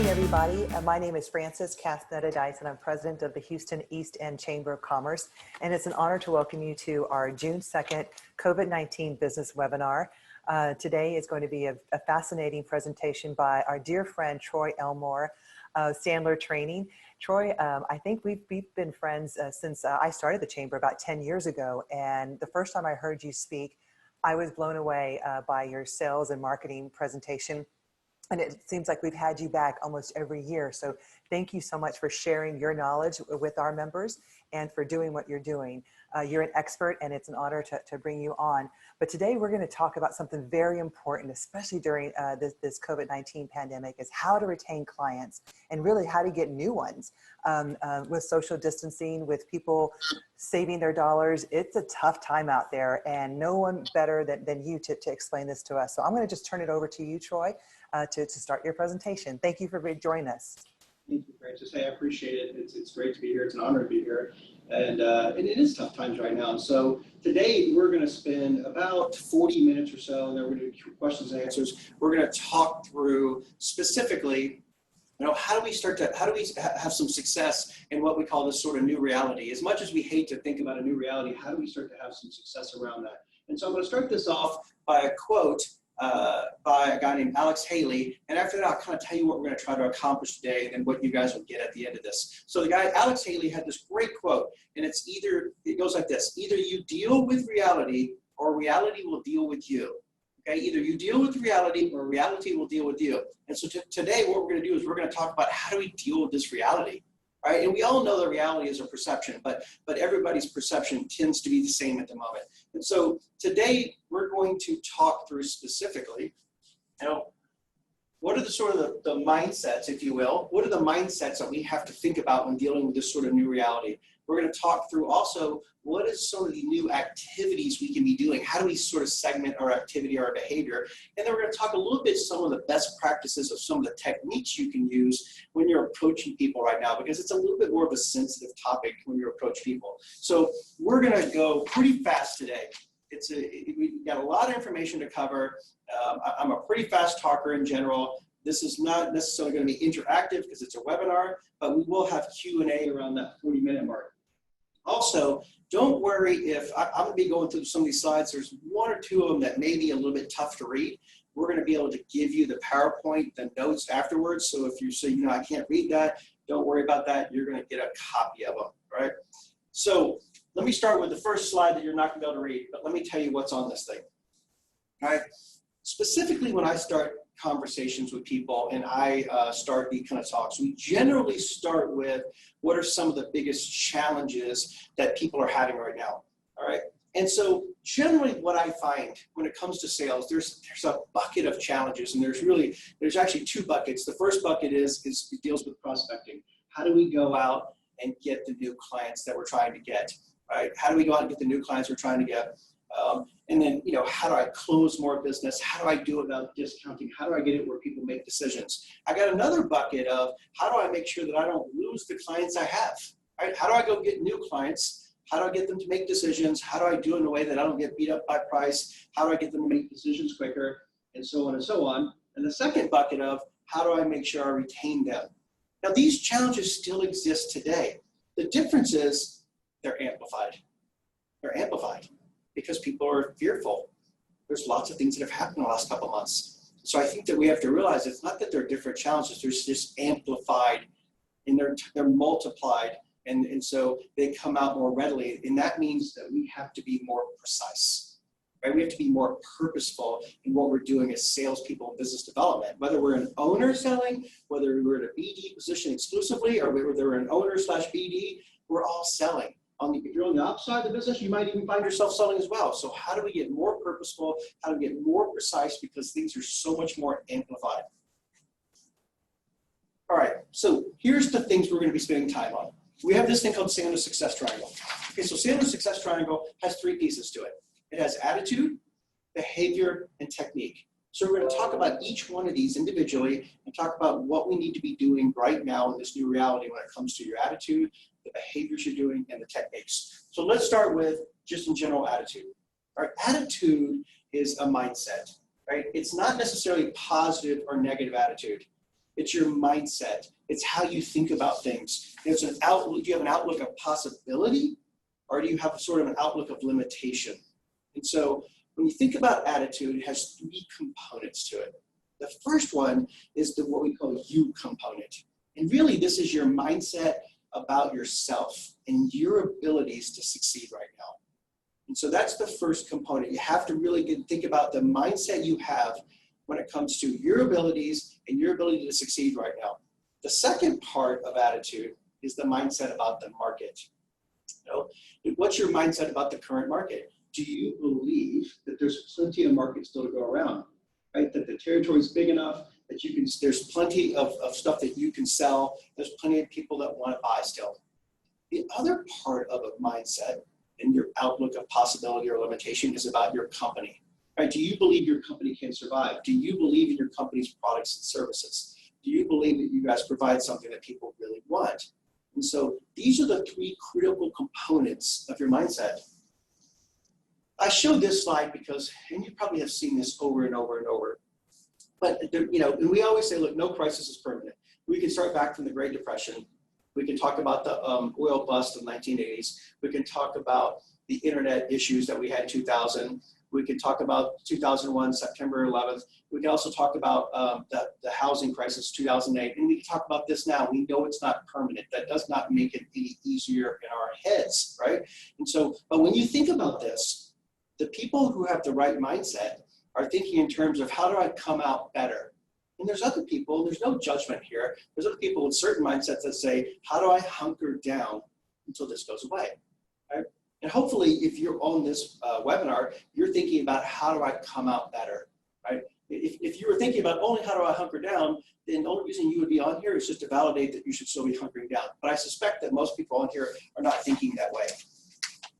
morning, everybody. My name is Frances Castaneda-Dice, and I'm president of the Houston East End Chamber of Commerce. And it's an honor to welcome you to our June 2nd COVID-19 business webinar. Today is going to be a fascinating presentation by our dear friend, Troy Elmore, Sandler Training. Troy, I think we've been friends since I started the Chamber about 10 years ago. And the first time I heard you speak, I was blown away by your sales and marketing presentation. And it seems like we've had you back almost every year. So thank you so much for sharing your knowledge with our members and for doing what you're doing. You're an expert, and it's an honor to bring you on. But today we're going to talk about something very important, especially during this COVID-19 pandemic, is how to retain clients and really how to get new ones. With social distancing, with people saving their dollars, it's a tough time out there, and no one better than you to explain this to us. So I'm going to just turn it over to you, Troy, to start your presentation. Thank you for joining us. Thank you, Frances. Hey, I appreciate it. It's great to be here. It's an honor to be here. And it is tough times right now. So today we're going to spend about 40 minutes or so, and then we're going to do questions and answers. We're going to talk through specifically, how do we have some success in what we call this sort of new reality? As much as we hate to think about a new reality, how do we start to have some success around that? And so I'm going to start this off by a quote by a guy named Alex Haley, and after that I'll kind of tell you what we're going to try to accomplish today and what you guys will get at the end of this. So the guy Alex Haley had this great quote, and it goes like this: either you deal with reality or reality will deal with you. Okay, either you deal with reality or reality will deal with you. And so today what we're going to do is we're going to talk about how do we deal with this reality. Right? And we all know that reality is a perception, but everybody's perception tends to be the same at the moment. And so today we're going to talk through specifically, what are the sort of the mindsets, if you will, what are the mindsets that we have to think about when dealing with this sort of new reality? We're going to talk through also what is some of the new activities we can be doing. How do we sort of segment our activity, our behavior? And then we're going to talk a little bit some of the best practices of some of the techniques you can use when you're approaching people right now, because it's a little bit more of a sensitive topic when you approach people. So we're going to go pretty fast today. We've got a lot of information to cover. I'm a pretty fast talker in general. This is not necessarily going to be interactive because it's a webinar, but we will have Q&A around that 40-minute mark. Also, don't worry if I'm going to be going through some of these slides. There's one or two of them that may be a little bit tough to read. We're going to be able to give you the PowerPoint, the notes afterwards. So if you say, I can't read that, don't worry about that. You're going to get a copy of them, right? So let me start with the first slide that you're not going to be able to read, but let me tell you what's on this thing. All right. Specifically, when I start conversations with people and I start these kind of talks, we generally start with what are some of the biggest challenges that people are having right now. All right. And so generally what I find when it comes to sales, there's a bucket of challenges, and there's actually two buckets. The first bucket it deals with prospecting. How do we go out and get the new clients that we're trying to get? Right? How do we go out and get the new clients we're trying to get? And then, how do I close more business? How do I do it without discounting? How do I get it where people make decisions? I got another bucket of how do I make sure that I don't lose the clients I have? Right? How do I go get new clients? How do I get them to make decisions? How do I do it in a way that I don't get beat up by price? How do I get them to make decisions quicker? And so on and so on. And the second bucket of how do I make sure I retain them? Now, these challenges still exist today. The difference is they're amplified. They're amplified because people are fearful. There's lots of things that have happened in the last couple of months. So I think that we have to realize it's not that they're different challenges, they're just amplified and they're multiplied. And so they come out more readily. And that means that we have to be more precise, right? We have to be more purposeful in what we're doing as salespeople in business development. Whether we're an owner selling, whether we're in a BD position exclusively, or whether we're an owner/BD, we're all selling. If you're on the outside of the business, you might even find yourself selling as well. So how do we get more purposeful? How do we get more precise? Because things are so much more amplified. All right, so here's the things we're going to be spending time on. We have this thing called Sandler Success Triangle. Okay, so Sandler Success Triangle has three pieces to it. It has attitude, behavior, and technique. So we're going to talk about each one of these individually and talk about what we need to be doing right now in this new reality when it comes to your attitude, the behaviors you're doing, and the techniques. So let's start with just in general attitude. Our attitude is a mindset, right? It's not necessarily positive or negative attitude. It's your mindset. It's how you think about things. It's an outlook. Do you have an outlook of possibility, or do you have sort of an outlook of limitation? And so when you think about attitude, it has three components to it. The first one is what we call you component. And really, this is your mindset about yourself and your abilities to succeed right now. And so that's the first component. You have to really think about the mindset you have when it comes to your abilities and your ability to succeed right now. The second part of attitude is the mindset about the market. You know, what's your mindset about the current market? Do you believe that there's plenty of market still to go around, right? That the territory is big enough that you can, there's plenty of stuff that you can sell. There's plenty of people that want to buy still. The other part of a mindset and your outlook of possibility or limitation is about your company, right? Do you believe your company can survive? Do you believe in your company's products and services? Do you believe that you guys provide something that people really want? And so these are the three critical components of your mindset. I showed this slide because, and you probably have seen this over and over and over, but you know, and we always say, look, no crisis is permanent. We can start back from the Great Depression. We can talk about the oil bust of the 1980s. We can talk about the internet issues that we had in 2000. We can talk about 2001, September 11th. We can also talk about the housing crisis, 2008. And we can talk about this now. We know it's not permanent. That does not make it any easier in our heads, right? And so, but when you think about this, the people who have the right mindset are thinking in terms of how do I come out better? And there's other people, there's no judgment here. There's other people with certain mindsets that say, how do I hunker down until this goes away, right? And hopefully if you're on this webinar, you're thinking about how do I come out better, right? If you were thinking about only how do I hunker down, then the only reason you would be on here is just to validate that you should still be hunkering down. But I suspect that most people on here are not thinking that way.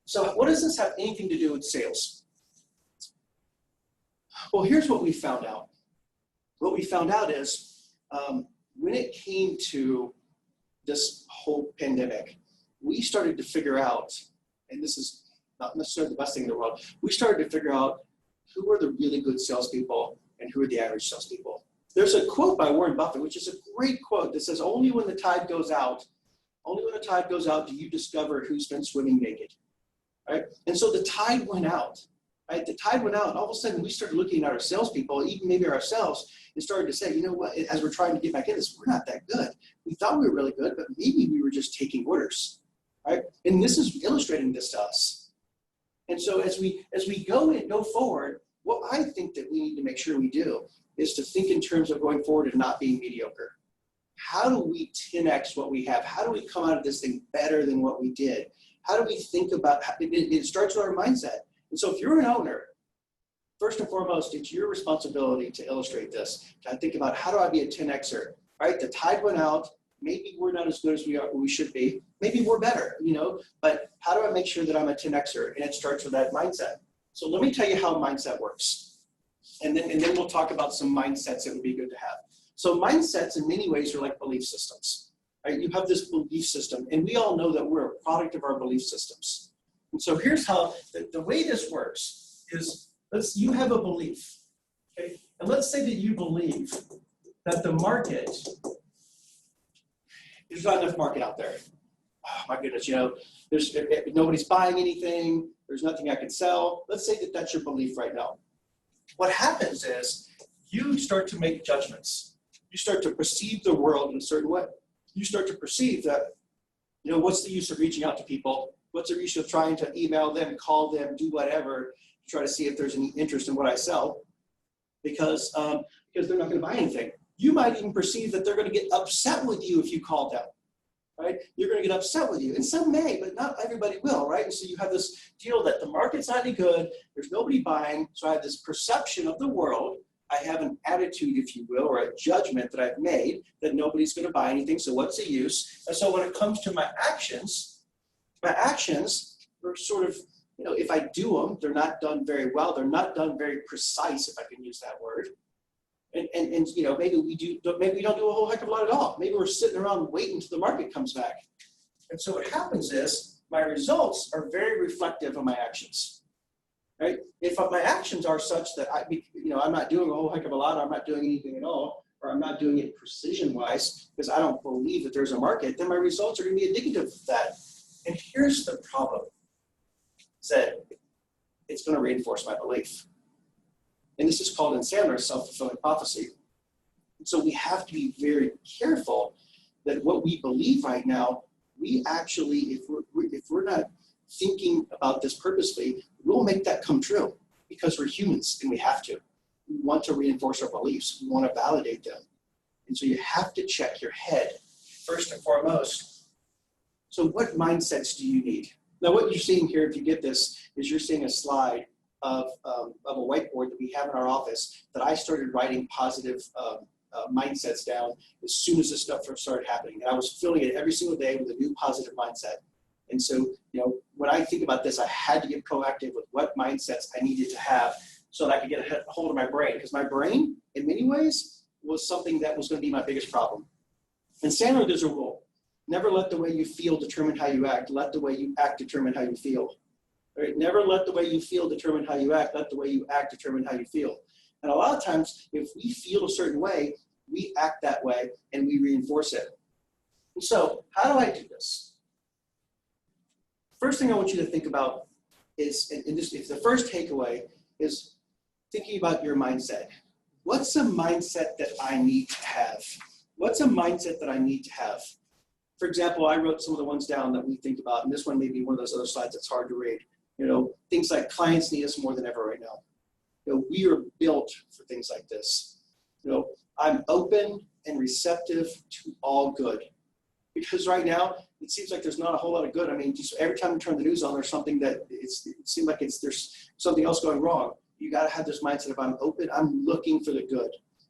So what does this have anything to do with sales? Well, here's what we found out. What we found out is when it came to this whole pandemic, we started to figure out, and this is not necessarily the best thing in the world, we started to figure out who are the really good salespeople and who are the average salespeople. There's a quote by Warren Buffett, which is a great quote that says, only when the tide goes out do you discover who's been swimming naked, right? And so the tide went out. Right? The tide went out, and all of a sudden we started looking at our salespeople, even maybe ourselves, and started to say, you know what, as we're trying to get back in this, we're not that good. We thought we were really good, but maybe we were just taking orders, right? And this is illustrating this to us. And so as we go forward, what I think that we need to make sure we do is to think in terms of going forward and not being mediocre. How do we 10x what we have? How do we come out of this thing better than what we did? How do we think about, it starts with our mindset. And so if you're an owner, first and foremost, it's your responsibility to illustrate this. To think about how do I be a 10Xer, right? The tide went out. Maybe we're not as good as we should be. Maybe we're better, you know, but how do I make sure that I'm a 10Xer? And it starts with that mindset. So let me tell you how mindset works. And then we'll talk about some mindsets that would be good to have. So mindsets in many ways are like belief systems, right? You have this belief system, and we all know that we're a product of our belief systems. And so here's how, the way this works is, you have a belief, okay? And let's say that you believe that the market, there's not enough market out there. Oh my goodness, you know, nobody's buying anything, there's nothing I can sell. Let's say that that's your belief right now. What happens is you start to make judgments. You start to perceive the world in a certain way. You start to perceive that, you know, what's the use of reaching out to people? What's the use of trying to email them, call them, do whatever, to try to see if there's any interest in what I sell? Because they're not going to buy anything. You might even perceive that they're going to get upset with you if you call them, right? You're going to get upset with you. And some may, but not everybody will, right? And so you have this deal that the market's not any good, there's nobody buying, so I have this perception of the world. I have an attitude, if you will, or a judgment that I've made that nobody's going to buy anything, so what's the use? And so when it comes to my actions are sort of, you know, if I do them, they're not done very well. They're not done very precise, if I can use that word. And you know, maybe we don't do a whole heck of a lot at all. Maybe we're sitting around waiting until the market comes back. And so what happens is my results are very reflective of my actions, right? If my actions are such that I'm not doing a whole heck of a lot, I'm not doing anything at all, or I'm not doing it precision-wise because I don't believe that there's a market, then my results are going to be indicative of that. And here's the problem, is that it's going to reinforce my belief. And this is called in Sandler self-fulfilling prophecy. And so we have to be very careful that what we believe right now, we actually, if we're not thinking about this purposely, we'll make that come true because we're humans and we have to. We want to reinforce our beliefs. We want to validate them. And so you have to check your head first and foremost. So what mindsets do you need? Now what you're seeing here, if you get this, is you're seeing a slide of a whiteboard that we have in our office that I started writing positive mindsets down as soon as this stuff started happening. And I was filling it every single day with a new positive mindset. And so, you know, when I think about this, I had to get proactive with what mindsets I needed to have so that I could get a hold of my brain. Because my brain, in many ways, was something that was going to be my biggest problem. In Sandler, there's a rule. Never let the way you feel determine how you act. Let the way you act determine how you feel. Right? Never let the way you feel determine how you act. Let the way you act determine how you feel. And a lot of times, if we feel a certain way, we act that way and we reinforce it. And so, how do I do this? First thing I want you to think about is, and this, if the first takeaway is thinking about your mindset. What's a mindset that I need to have? What's a mindset that I need to have? For example, I wrote some of the ones down that we think about, and this one may be one of those other slides that's hard to read. You know, things like clients need us more than ever right now. You know, we are built for things like this. You know, I'm open and receptive to all good. Because right now, it seems like there's not a whole lot of good. I mean, just every time you turn the news on, there's something that it seems like there's something else going wrong. You got to have this mindset of I'm open, I'm looking for the good,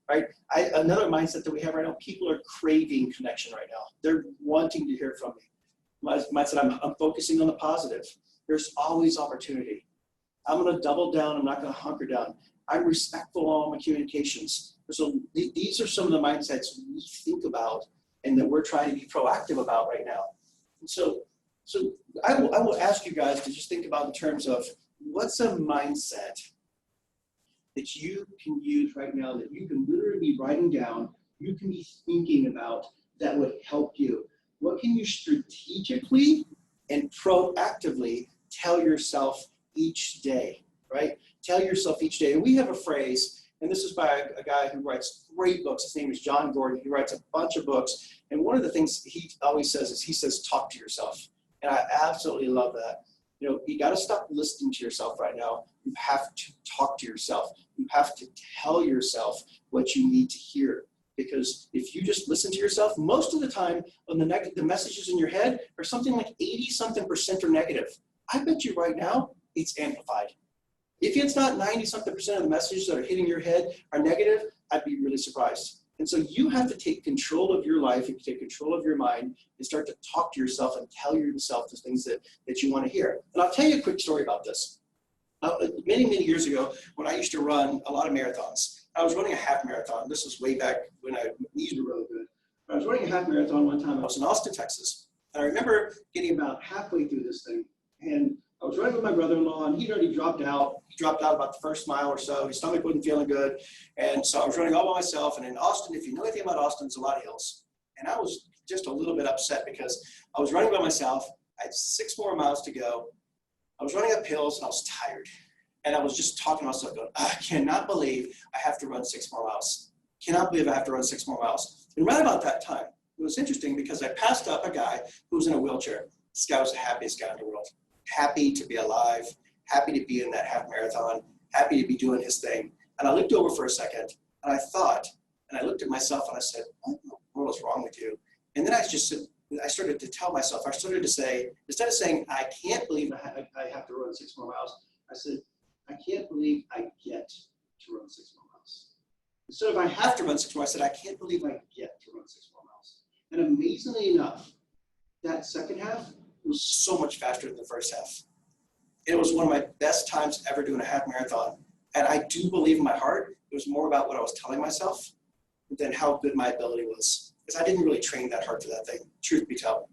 right? Another mindset that we have right now, people are craving connection right now. They're wanting to hear from me. My mindset, I'm focusing on the positive. There's always opportunity. I'm going to double down. I'm not going to hunker down. I'm respectful of all my communications. So these are some of the mindsets we think about and that we're trying to be proactive about right now. And so I will ask you guys to just think about in terms of what's a mindset that you can use right now that you can literally be writing down, you can be thinking about that would help you. What can you strategically and proactively tell yourself each day, right? Tell yourself each day. And we have a phrase, and this is by a guy who writes great books. His name is John Gordon. He writes a bunch of books. And one of the things he always says is he says, talk to yourself. And I absolutely love that. You know, you got to stop listening to yourself right now. You have to talk to yourself. You have to tell yourself what you need to hear. Because if you just listen to yourself, most of the time on the messages in your head are something like 80-something% are negative. I bet you right now it's amplified. If it's not 90-something% of the messages that are hitting your head are negative, I'd be really surprised. And so you have to take control of your life, you take control of your mind, and start to talk to yourself and tell yourself the things that you want to hear. And I'll tell you a quick story about this. Many, many years ago, when I used to run a lot of marathons, I was running a half marathon. This was way back when my knees were really good. I was running a half marathon one time. I was in Austin, Texas. And I remember getting about halfway through this thing. And I was running with my brother-in-law, and he'd already dropped out. He dropped out about the first mile or so. His stomach wasn't feeling good. And so I was running all by myself. And in Austin, if you know anything about Austin, it's a lot of hills. And I was just a little bit upset because I was running by myself. I had 6 more miles to go. I was running up hills, and I was tired. And I was just talking to myself going, I cannot believe I have to run 6 more miles. Cannot believe I have to run 6 more miles. And right about that time, it was interesting because I passed up a guy who was in a wheelchair. This guy was the happiest guy in the world. Happy to be alive, happy to be in that half marathon, happy to be doing his thing. And I looked over for a second, and I thought, and I looked at myself, and I said, what in the world is wrong with you? And then I started to tell myself, I started to say, instead of saying, I can't believe I have to run 6 more miles, I said, I can't believe I get to run 6 more miles. Instead of I have to run 6 more, I said, I can't believe I get to run 6 more miles. And amazingly enough, that second half was so much faster than the first half. It was one of my best times ever doing a half marathon. And I do believe in my heart, it was more about what I was telling myself than how good my ability was. Because I didn't really train that hard for that thing, truth be told.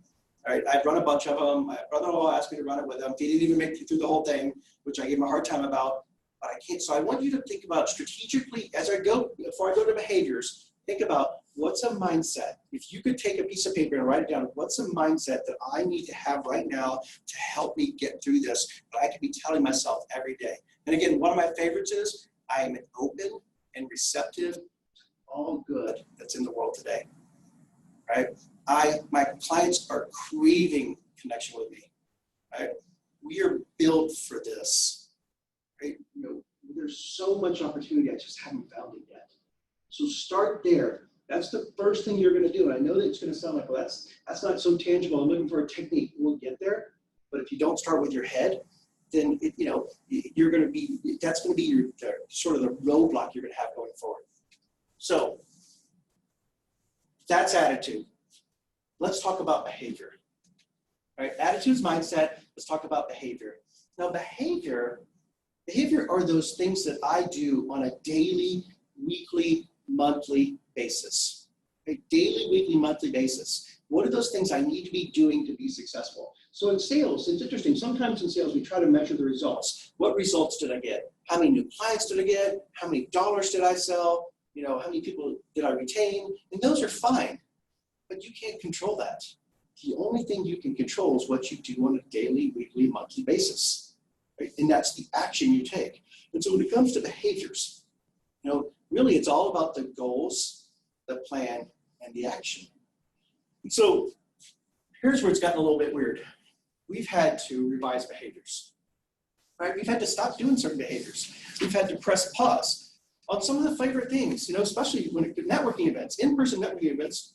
All right, I'd run a bunch of them. My brother-in-law asked me to run it with him. He didn't even make it through the whole thing, which I gave him a hard time about. But I can't. So I want you to think about strategically, as I go, before I go to behaviors, Think about what's a mindset. If you could take a piece of paper and write it down, what's a mindset that I need to have right now to help me get through this, but I could be telling myself every day. And again, one of my favorites is I am open and receptive to all good that's in the world today, right? My clients are craving connection with me, right? We are built for this, right? There's so much opportunity, I just haven't found it yet. So start there. That's the first thing you're going to do. And I know that it's going to sound like, well, that's not so tangible. I'm looking for a technique. We'll get there. But if you don't start with your head, then you're going to be, that's going to be your sort of the roadblock you're going to have going forward. So that's attitude. Let's talk about behavior. All right, attitude's mindset. Let's talk about behavior. Now, behavior are those things that I do on a daily, weekly, monthly basis. A daily, weekly, monthly basis. What are those things I need to be doing to be successful? So in sales, it's interesting. Sometimes in sales, we try to measure the results. What results did I get? How many new clients did I get? How many dollars did I sell? How many people did I retain? And those are fine, but you can't control that. The only thing you can control is what you do on a daily, weekly, monthly basis. Right? And that's the action you take. And so when it comes to behaviors, really it's all about the goals, the plan, and the action. And so here's where it's gotten a little bit weird. We've had to revise behaviors, right? We've had to stop doing certain behaviors. We've had to press pause on some of the favorite things, especially when it networking events, in-person networking events,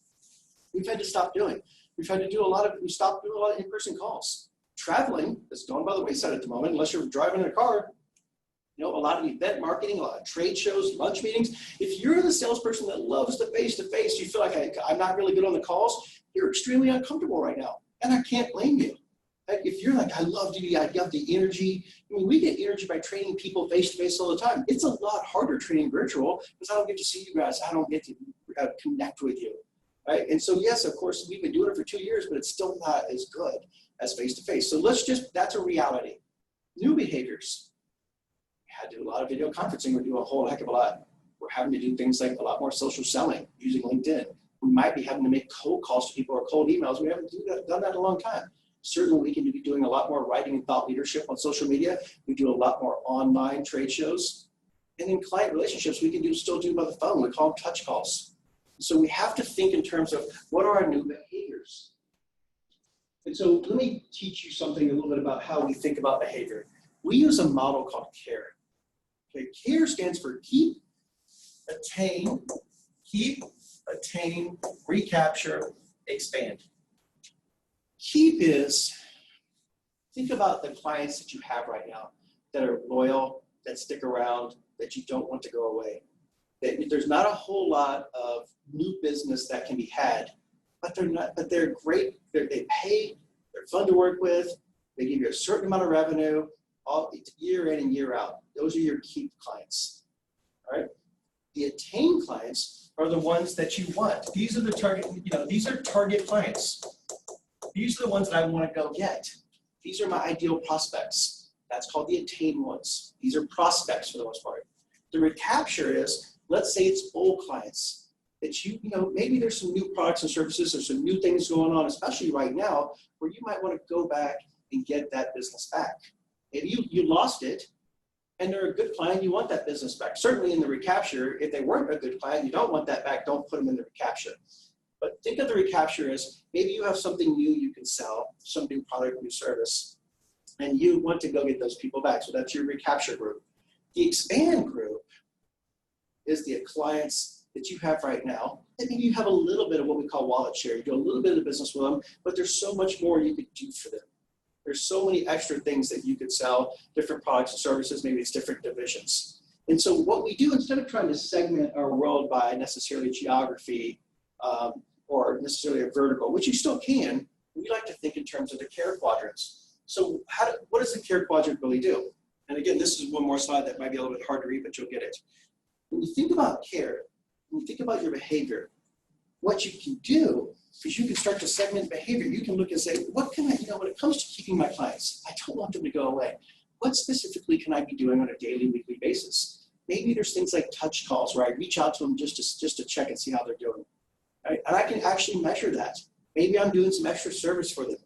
we've had to stop doing. We stopped doing a lot of in-person calls. Traveling is going by the wayside at the moment, unless you're driving in a car. A lot of event marketing, a lot of trade shows, lunch meetings. If you're the salesperson that loves the face-to-face, you feel like I'm not really good on the calls, you're extremely uncomfortable right now. And I can't blame you. If you're like, I love the energy. We get energy by training people face-to-face all the time. It's a lot harder training virtual because I don't get to see you guys. I don't get to connect with you. Right? And so, yes, of course, we've been doing it for 2 years, but it's still not as good as face-to-face. So that's a reality. New behaviors. We had to do a lot of video conferencing. We're doing a whole heck of a lot. We're having to do things like a lot more social selling using LinkedIn. We might be having to make cold calls to people or cold emails. We haven't done that in a long time. Certainly, we can be doing a lot more writing and thought leadership on social media. We do a lot more online trade shows. And in client relationships, we can still do by the phone. We call them touch calls. So we have to think in terms of what are our new behaviors. And so let me teach you something a little bit about how we think about behavior. We use a model called KARE. Okay, KARE stands for keep, attain, recapture, expand. Keep is, think about the clients that you have right now that are loyal, that stick around, that you don't want to go away. There's not a whole lot of new business that can be had, but they're great. They pay, they're fun to work with, they give you a certain amount of revenue, all year in and year out. Those are your keep clients. All right. The attain clients are the ones that you want. These are the target, these are target clients. These are the ones that I want to go get. These are my ideal prospects. That's called the attain ones. These are prospects for the most part. The recapture is, let's say it's old clients that maybe there's some new products and services, there's some new things going on, especially right now, where you might want to go back and get that business back. Maybe you lost it and they're a good client, you want that business back. Certainly in the recapture, if they weren't a good client, you don't want that back, don't put them in the recapture. But think of the recapture as maybe you have something new you can sell, some new product, new service, and you want to go get those people back. So that's your recapture group. The expand group is the clients that you have right now. And maybe you have a little bit of what we call wallet share. You do a little bit of the business with them, but there's so much more you could do for them. There's so many extra things that you could sell, different products and services, maybe it's different divisions. And so what we do, instead of trying to segment our world by necessarily geography or necessarily a vertical, which you still can, we like to think in terms of the KARE quadrants. So what does the KARE quadrant really do? And again, this is one more slide that might be a little bit hard to read, but you'll get it. When you think about KARE, when you think about your behavior, what you can do is you can start to segment behavior. You can look and say, what can I, when it comes to keeping my clients, I don't want them to go away. What specifically can I be doing on a daily, weekly basis? Maybe there's things like touch calls where I reach out to them just to check and see how they're doing. Right? And I can actually measure that. Maybe I'm doing some extra service for them.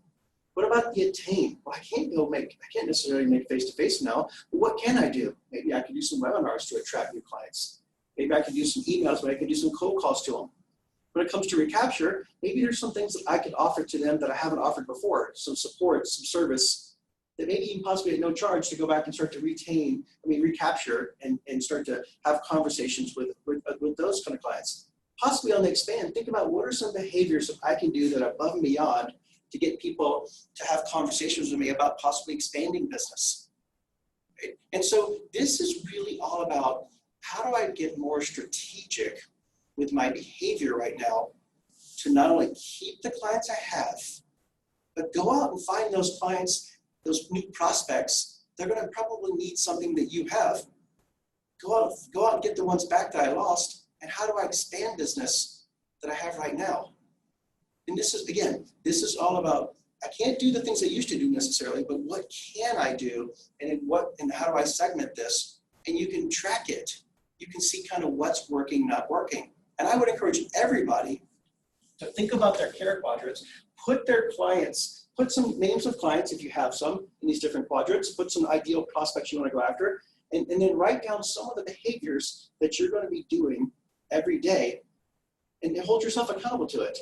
What about the attain? Well, I can't necessarily make face-to-face now, but what can I do? Maybe I can do some webinars to attract new clients. Maybe I can do some emails, but I can do some cold calls to them. When it comes to recapture, maybe there's some things that I could offer to them that I haven't offered before, some support, some service, that maybe even possibly at no charge to go back and start to recapture and start to have conversations with those kind of clients. Possibly on the expand, think about what are some behaviors that I can do that are above and beyond to get people to have conversations with me about possibly expanding business. Right? And so this is really all about how do I get more strategic with my behavior right now to not only keep the clients I have, but go out and find those clients, those new prospects. They're going to probably need something that you have. Go out and get the ones back that I lost. And how do I expand business that I have right now? And this is all about, I can't do the things I used to do necessarily, but what can I do, and how do I segment this? And you can track it. You can see kind of what's working, not working. And I would encourage everybody to think about their care quadrants, put some names of clients, if you have some, in these different quadrants, put some ideal prospects you want to go after, and then write down some of the behaviors that you're going to be doing every day, and hold yourself accountable to it.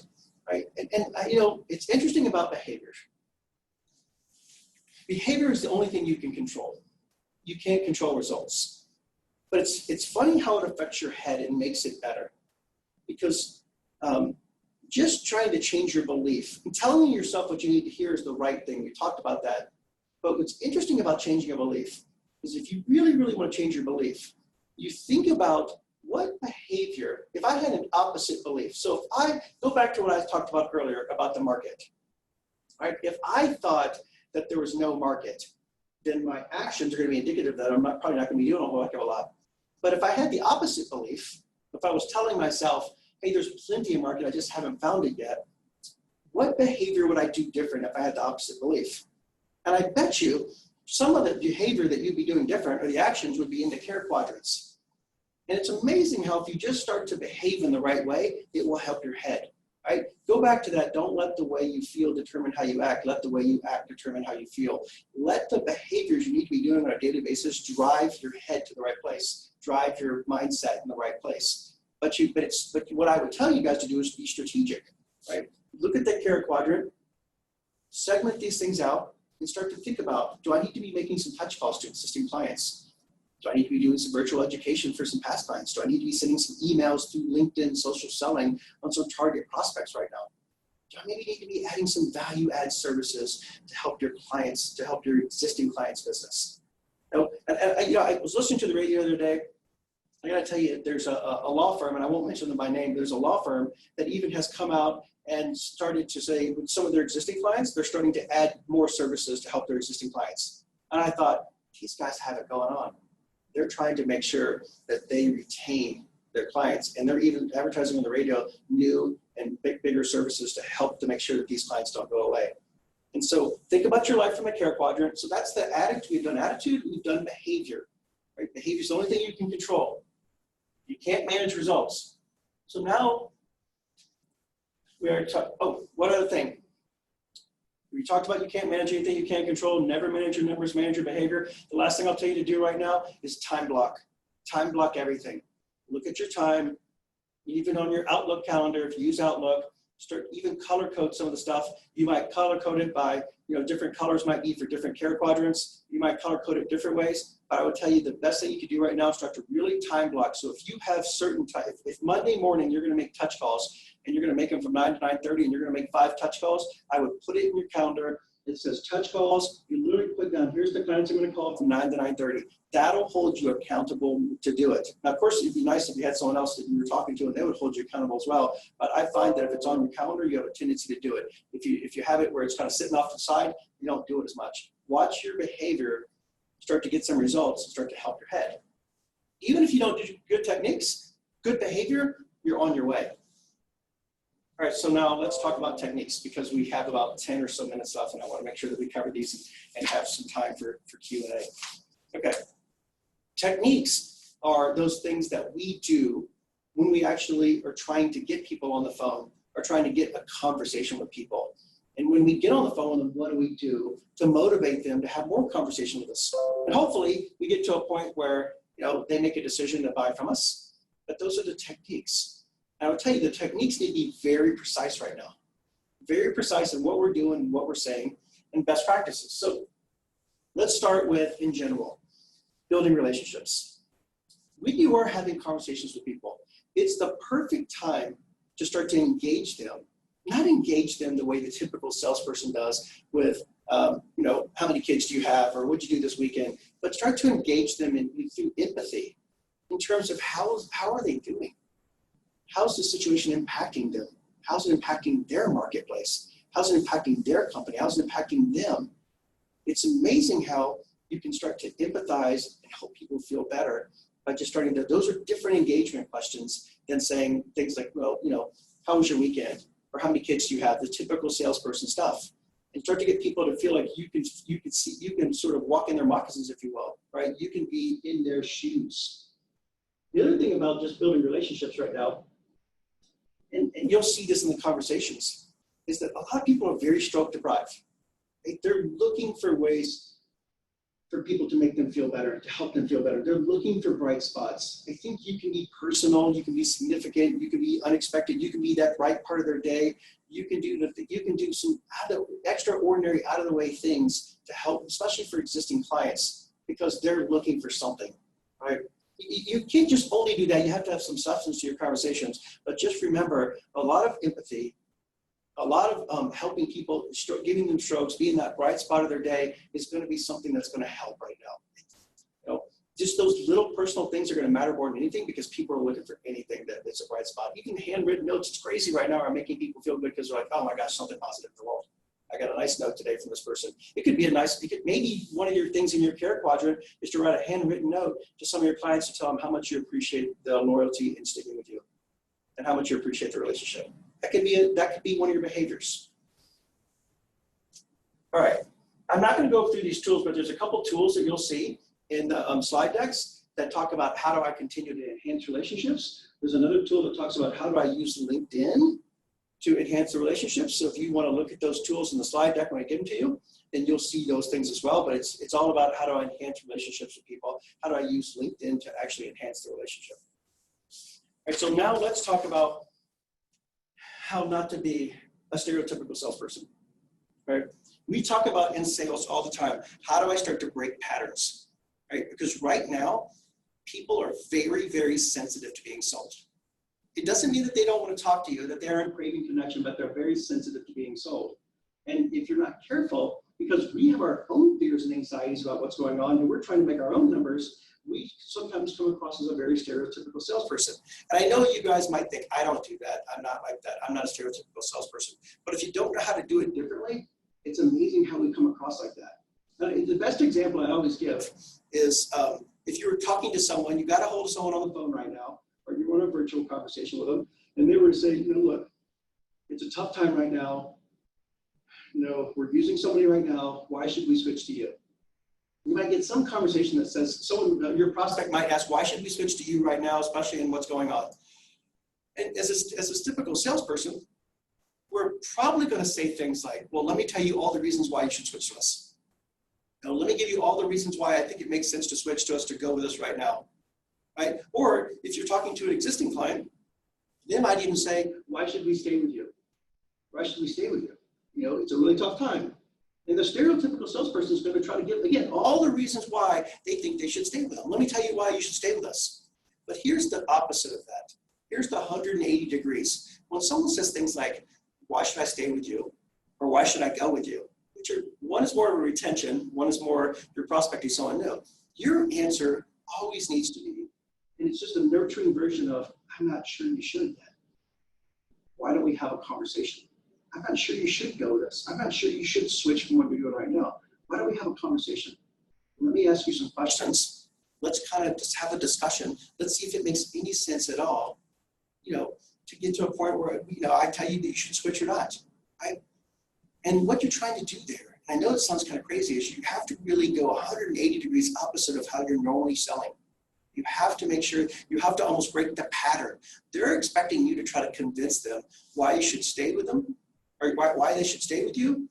Right? And it's interesting about behavior. Behavior is the only thing you can control. You can't control results. But it's funny how it affects your head and makes it better. Because just trying to change your belief and telling yourself what you need to hear is the right thing. We talked about that. But what's interesting about changing a belief is if you really, really want to change your belief, you think about what behavior, if I had an opposite belief. So if I go back to what I talked about earlier about the market, right? If I thought that there was no market, then my actions are going to be indicative that I'm probably not going to be doing a whole heck of a lot. But if I had the opposite belief, if I was telling myself, hey, there's plenty of market, I just haven't found it yet, what behavior would I do different if I had the opposite belief? And I bet you some of the behavior that you'd be doing different, or the actions, would be in the care quadrants. And it's amazing how if you just start to behave in the right way, it will help your head, right? Go back to that. Don't let the way you feel determine how you act. Let the way you act determine how you feel. Let the behaviors you need to be doing on a daily basis drive your head to the right place, drive your mindset in the right place. But what I would tell you guys to do is be strategic, right? Look at that care quadrant, segment these things out, and start to think about, do I need to be making some touch calls to existing clients? Do I need to be doing some virtual education for some past clients? Do I need to be sending some emails through LinkedIn, social selling on some target prospects right now? Do I maybe need to be adding some value add services to help your clients, to help your existing clients' business? I was listening to the radio the other day. I got to tell you, there's a law firm, and I won't mention them by name. There's a law firm that even has come out and started to say with some of their existing clients, they're starting to add more services to help their existing clients. And I thought, these guys have it going on. They're trying to make sure that they retain their clients, and they're even advertising on the radio new and bigger services to help to make sure that these clients don't go away. And so think about your life from a care quadrant. So that's the attitude. We've done attitude, we've done behavior. Right? Behavior is the only thing you can control. You can't manage results. So now we are talking, one other thing. We talked about you can't manage anything you can't control, never manage your numbers, manage your behavior. The last thing I'll tell you to do right now is time block. Time block everything. Look at your time, even on your Outlook calendar. If you use Outlook, start even color code some of the stuff. You might color code it by, different colors might be for different care quadrants. You might color code it different ways. But I would tell you the best thing you can do right now is start to really time block. So if you have certain time, if Monday morning you're going to make touch calls, and you're going to make them from 9 to 9:30, and you're going to make 5 touch calls, I would put it in your calendar. It says touch calls. You literally put down, here's the clients I'm going to call from 9 to 9:30. That'll hold you accountable to do it. Now, of course, it'd be nice if you had someone else that you were talking to, and they would hold you accountable as well. But I find that if it's on your calendar, you have a tendency to do it. If you have it where it's kind of sitting off to the side, you don't do it as much. Watch your behavior start to get some results and start to help your head. Even if you don't do good techniques, good behavior, you're on your way. All right, so now let's talk about techniques, because we have about 10 or so minutes left, and I want to make sure that we cover these and have some time for Q&A. Okay, techniques. are those things that we do when we actually are trying to get people on the phone or trying to get a conversation with people. And when we get on the phone with them, what do we do to motivate them to have more conversation with us? And hopefully we get to a point where, you know, they make a decision to buy from us. But those are the techniques. And I would tell you the techniques need to be very precise right now. Very precise in what we're doing, what we're saying, and best practices. So let's start with, in general, building relationships. When you are having conversations with people, it's the perfect time to start to engage them. Not engage them the way the typical salesperson does with, you know, how many kids do you have or what'd you do this weekend, but start to engage them through empathy in terms of how are they doing? How's the situation impacting them? How's it impacting their marketplace? How's it impacting their company? How's it impacting them? It's amazing how you can start to empathize and help people feel better by just starting to, those are different engagement questions than saying things like, well, you know, how was your weekend? Or how many kids do you have? The typical salesperson stuff. And start to get people to feel like you can sort of walk in their moccasins, if you will, right? You can be in their shoes. The other thing about just building relationships right now, and you'll see this in the conversations, is that a lot of people are very stroke deprived. They're looking for ways for people to make them feel better, to help them feel better. They're looking for bright spots. I think you can be personal, you can be significant, you can be unexpected, you can be that bright part of their day. You can do some extraordinary, out of the way things to help, especially for existing clients, because they're looking for something, right? You can't just only do that. You have to have some substance to your conversations, but just remember a lot of empathy, a lot of helping people, giving them strokes, being that bright spot of their day is going to be something that's going to help right now. You know, just those little personal things are going to matter more than anything because people are looking for anything that's a bright spot. Even handwritten notes, it's crazy right now, are making people feel good because they're like, oh my gosh, something positive in the world. I got a nice note today from this person. It could be maybe one of your things in your KARE quadrant is to write a handwritten note to some of your clients to tell them how much you appreciate the loyalty in sticking with you and how much you appreciate the relationship. That could be one of your behaviors. All right, I'm not going to go through these tools, but there's a couple tools that you'll see in the slide decks that talk about how do I continue to enhance relationships. There's another tool that talks about how do I use LinkedIn to enhance the relationships. So if you want to look at those tools in the slide deck when I give them to you, then you'll see those things as well. But it's all about how do I enhance relationships with people? How do I use LinkedIn to actually enhance the relationship? All right, so now let's talk about how not to be a stereotypical salesperson, right? We talk about in sales all the time, how do I start to break patterns, right? Because right now, people are very, very sensitive to being sold. It doesn't mean that they don't want to talk to you, that they aren't craving connection, but they're very sensitive to being sold. And if you're not careful, because we have our own fears and anxieties about what's going on, and we're trying to make our own numbers, we sometimes come across as a very stereotypical salesperson. And I know you guys might think, I don't do that. I'm not like that. I'm not a stereotypical salesperson. But if you don't know how to do it differently, it's amazing how we come across like that. And the best example I always give is if you were talking to someone, you got a hold of someone on the phone right now, or you're on a virtual conversation with them, and they were to say, you know, look, it's a tough time right now. You know, we're using somebody right now. Why should we switch to you? You might get some conversation that says, your prospect might ask, why should we switch to you right now, especially in what's going on? And as a typical salesperson, we're probably going to say things like, well, let me tell you all the reasons why you should switch to us. Now, let me give you all the reasons why I think it makes sense to switch to us, to go with us right now. Right? Or if you're talking to an existing client, they might even say, why should we stay with you? Why should we stay with you? You know, it's a really tough time. And the stereotypical salesperson is going to try to give, again, all the reasons why they think they should stay with them. Let me tell you why you should stay with us. But here's the opposite of that. Here's the 180 degrees. When someone says things like, why should I stay with you? Or why should I go with you? One is more of a retention, one is more your prospecting someone new. Your answer always needs to be, and it's just a nurturing version of, I'm not sure you should yet. Why don't we have a conversation? I'm not sure you should go with us. I'm not sure you should switch from what we're doing right now. Why don't we have a conversation? Let me ask you some questions. Let's kind of just have a discussion. Let's see if it makes any sense at all, you know, to get to a point where, you know, I tell you that you should switch or not. And what you're trying to do there, I know it sounds kind of crazy, is you have to really go 180 degrees opposite of how you're normally selling. You have to make sure, you have to almost break the pattern. They're expecting you to try to convince them why you should stay with them, or why they should stay with you,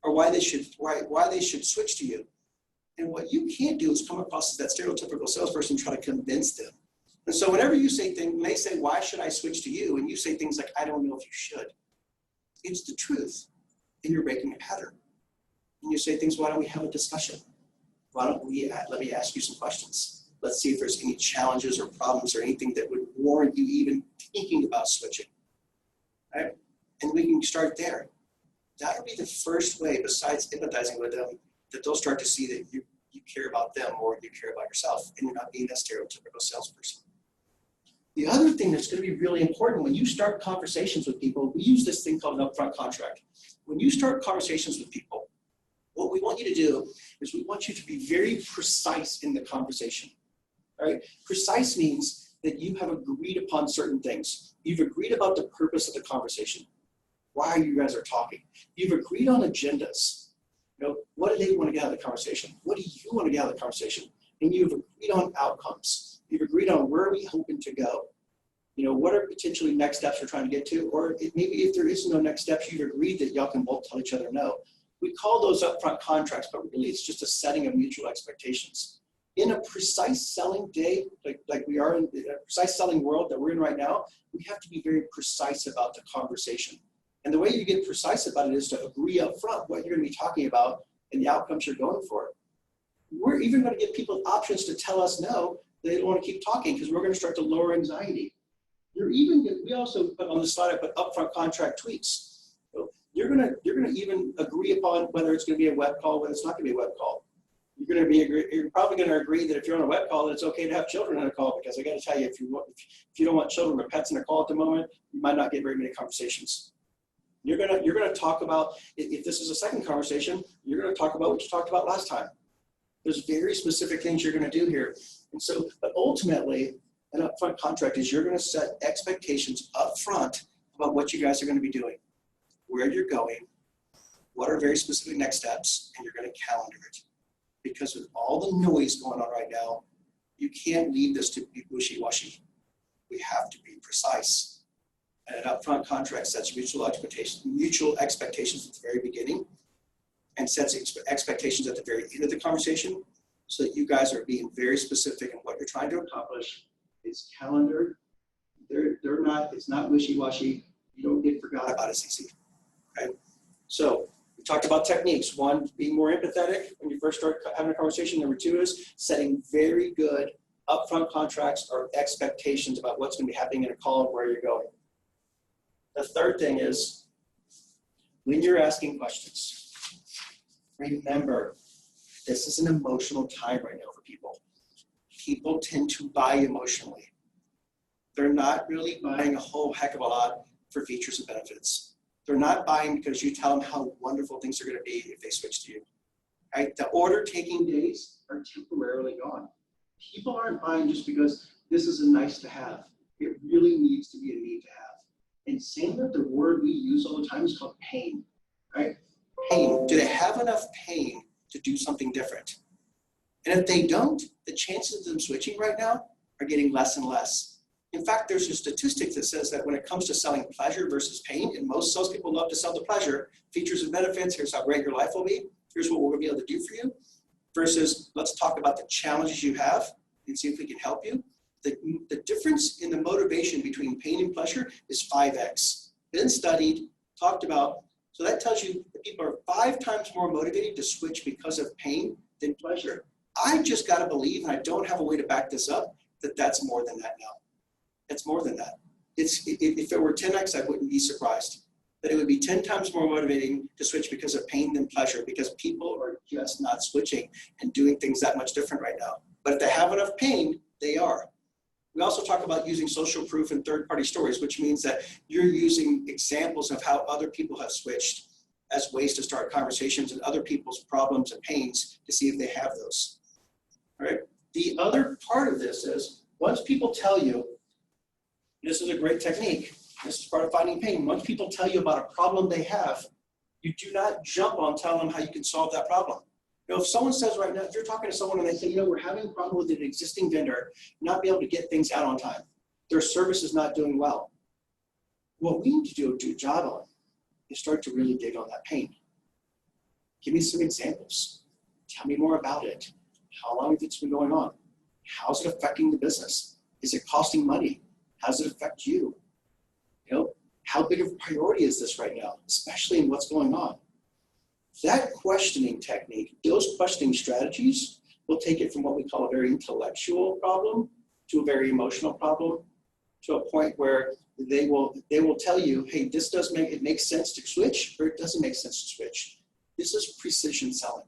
or why they should switch to you. And what you can't do is come across as that stereotypical salesperson and try to convince them. And so whenever you say things, when they say, why should I switch to you? And you say things like, I don't know if you should. It's the truth. And you're breaking a pattern. And you say things, why don't we have a discussion? Why don't we, let me ask you some questions. Let's see if there's any challenges or problems or anything that would warrant you even thinking about switching. Right? And we can start there. That'll be the first way, besides empathizing with them, that they'll start to see that you care about them more than you care about yourself, and you're not being that stereotypical salesperson. The other thing that's going to be really important when you start conversations with people, we use this thing called an upfront contract. When you start conversations with people, what we want you to do is we want you to be very precise in the conversation. Right? Precise means that you have agreed upon certain things. You've agreed about the purpose of the conversation. Why you guys are talking. You've agreed on agendas. You know, what do they want to get out of the conversation? What do you want to get out of the conversation? And you've agreed on outcomes. You've agreed on where are we hoping to go. You know, what are potentially next steps we're trying to get to? Or maybe if there is no next steps, you've agreed that y'all can both tell each other no. We call those upfront contracts, but really it's just a setting of mutual expectations. In a precise selling day, like we are in a precise selling world that we're in right now, we have to be very precise about the conversation. And the way you get precise about it is to agree up front what you're going to be talking about and the outcomes you're going for. We're even going to give people options to tell us no, they don't want to keep talking, because we're going to start to lower anxiety. We also put on the slide, I put upfront contract tweaks. So you're going to even agree upon whether it's going to be a web call, whether it's not going to be a web call. You're probably going to agree that if you're on a web call, that it's okay to have children on a call, because I got to tell you, if you don't want children or pets in a call at the moment, you might not get very many conversations. You're gonna talk about, if this is a second conversation, you're gonna talk about what you talked about last time. There's very specific things you're gonna do here. And so, but ultimately, an upfront contract is you're gonna set expectations up front about what you guys are gonna be doing, where you're going, what are very specific next steps, and you're gonna calendar it. Because with all the noise going on right now, you can't leave this to be wishy-washy. We have to be precise. And an upfront contract sets mutual expectations at the very beginning, and sets expectations at the very end of the conversation, so that you guys are being very specific in what you're trying to accomplish. It's calendared. It's not wishy-washy. You don't get forgot about as easy. Okay? So we talked about techniques. One, being more empathetic when you first start having a conversation. Number two is setting very good upfront contracts or expectations about what's going to be happening in a call and where you're going. The third thing is, when you're asking questions, remember, this is an emotional time right now for people. People tend to buy emotionally. They're not really buying a whole heck of a lot for features and benefits. They're not buying because you tell them how wonderful things are going to be if they switch to you. Right? The order-taking days are temporarily gone. People aren't buying just because this is a nice to have. It really needs to be a need to have. In Sandler, the word we use all the time is called pain, right? Pain. Do they have enough pain to do something different? And if they don't, the chances of them switching right now are getting less and less. In fact, there's a statistic that says that when it comes to selling pleasure versus pain, and most salespeople love to sell the pleasure, features and benefits, here's how great your life will be, here's what we're going to be able to do for you, versus let's talk about the challenges you have and see if we can help you. The difference in the motivation between pain and pleasure is 5x. Been studied, talked about. So that tells you that people are 5 times more motivated to switch because of pain than pleasure. I just got to believe, and I don't have a way to back this up, that that's more than that now. It's more than that. If it were 10x, I wouldn't be surprised. That it would be 10 times more motivating to switch because of pain than pleasure, because people are just not switching and doing things that much different right now. But if they have enough pain, they are. We also talk about using social proof and third-party stories, which means that you're using examples of how other people have switched as ways to start conversations and other people's problems and pains to see if they have those. All right. The other part of this is, once people tell you, this is a great technique, this is part of finding pain, once people tell you about a problem they have, you do not jump on telling them how you can solve that problem. If someone says right now, if you're talking to someone and they say, we're having a problem with an existing vendor, not be able to get things out on time, their service is not doing well. What we need to do a job on is start to really dig on that pain. Give me some examples. Tell me more about it. How long has it been going on? How's it affecting the business? Is it costing money? How does it affect you? How big of a priority is this right now, especially in what's going on? That questioning technique, those questioning strategies will take it from what we call a very intellectual problem to a very emotional problem, to a point where they will tell you, hey, it makes sense to switch, or it doesn't make sense to switch. This is precision selling,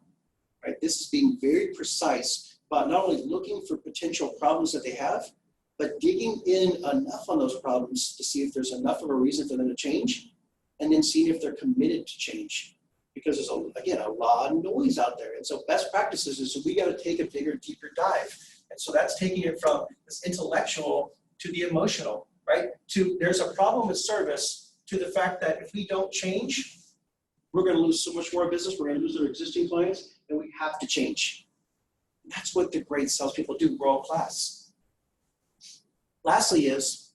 right? This is being very precise about not only looking for potential problems that they have, but digging in enough on those problems to see if there's enough of a reason for them to change, and then seeing if they're committed to change. Because there's, a lot of noise out there. And so best practices is we got to take a bigger, deeper dive. And so that's taking it from this intellectual to the emotional, right? To there's a problem with service, to the fact that if we don't change, we're going to lose so much more business. We're going to lose our existing clients, and we have to change. And that's what the great salespeople do, world class. Lastly is,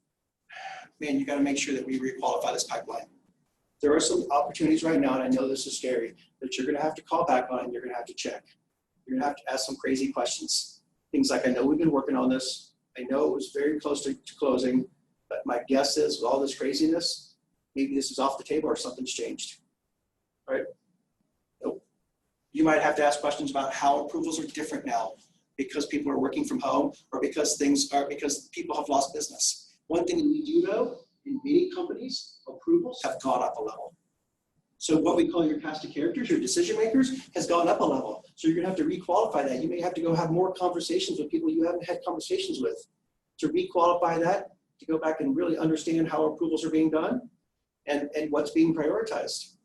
man, you got to make sure that we requalify this pipeline. There are some opportunities right now, and I know this is scary, that you're going to have to call back on and you're going to have to check. You're going to have to ask some crazy questions. Things like, I know we've been working on this. I know it was very close to closing, but my guess is with all this craziness, maybe this is off the table or something's changed, right? Nope. You might have to ask questions about how approvals are different now because people are working from home, or because people have lost business. One thing we do know, in many companies, approvals have gone up a level. So what we call your cast of characters, your decision makers, has gone up a level. So you're gonna have to requalify that. You may have to go have more conversations with people you haven't had conversations with to requalify that, to go back and really understand how approvals are being done and what's being prioritized.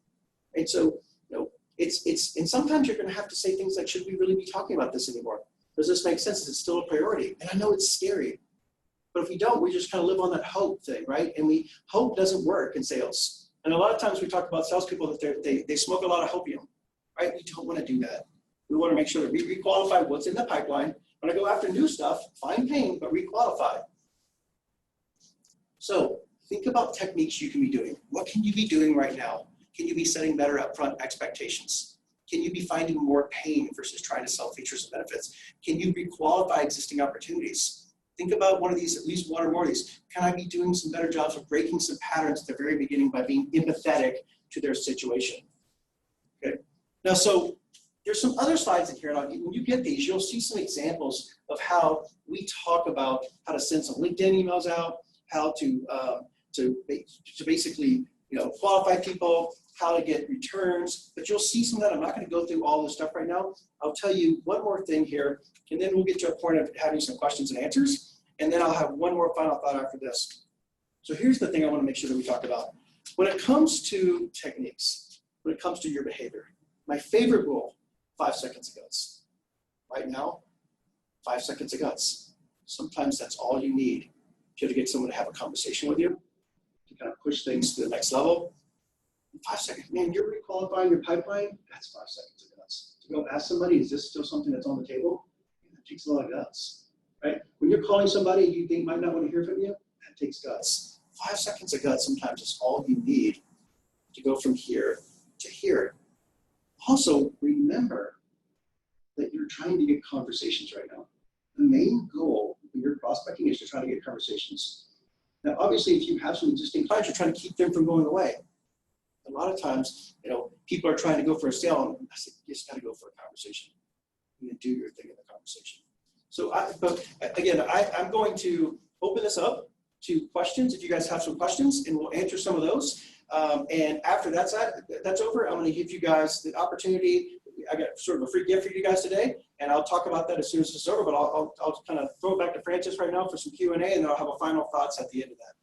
And so, and sometimes you're gonna have to say things like, should we really be talking about this anymore? Does this make sense? Is it still a priority? And I know it's scary. But if we don't, we just kind of live on that hope thing, right? And hope doesn't work in sales. And a lot of times we talk about salespeople that they smoke a lot of hopium, right? We don't want to do that. We want to make sure that we requalify what's in the pipeline. When I go after new stuff, find pain, but requalify. So think about techniques you can be doing. What can you be doing right now? Can you be setting better upfront expectations? Can you be finding more pain versus trying to sell features and benefits? Can you requalify existing opportunities? Think about one of these, at least one or more of these. Can I be doing some better jobs of breaking some patterns at the very beginning by being empathetic to their situation? Okay. Now, so there's some other slides in here, and when you get these, you'll see some examples of how we talk about how to send some LinkedIn emails out, how to basically qualify people, how to get returns. But you'll see some of that. I'm not going to go through all this stuff right now. I'll tell you one more thing here, and then we'll get to a point of having some questions and answers. And then I'll have one more final thought after this. So here's the thing I want to make sure that we talk about. When it comes to techniques, when it comes to your behavior, my favorite rule, 5 seconds of guts. Right now, 5 seconds of guts. Sometimes that's all you need to get someone to have a conversation with you, to kind of push things to the next level. 5 seconds, man, you're requalifying your pipeline, that's 5 seconds of guts. To go ask somebody, is this still something that's on the table? That takes a lot of guts, right? When you're calling somebody you think might not want to hear from you, that takes guts. 5 seconds of guts sometimes is all you need to go from here to here. Also, remember that you're trying to get conversations right now. The main goal when you're prospecting is to try to get conversations. Now, obviously, if you have some existing clients, you're trying to keep them from going away. A lot of times, people are trying to go for a sale, and I said, you just got to go for a conversation and then do your thing in the conversation. So, I'm going to open this up to questions. If you guys have some questions, and we'll answer some of those. And after that's over, I'm going to give you guys the opportunity. I got sort of a free gift for you guys today, and I'll talk about that as soon as it's over. But I'll kind of throw it back to Francis right now for some Q&A, and then I'll have a final thoughts at the end of that.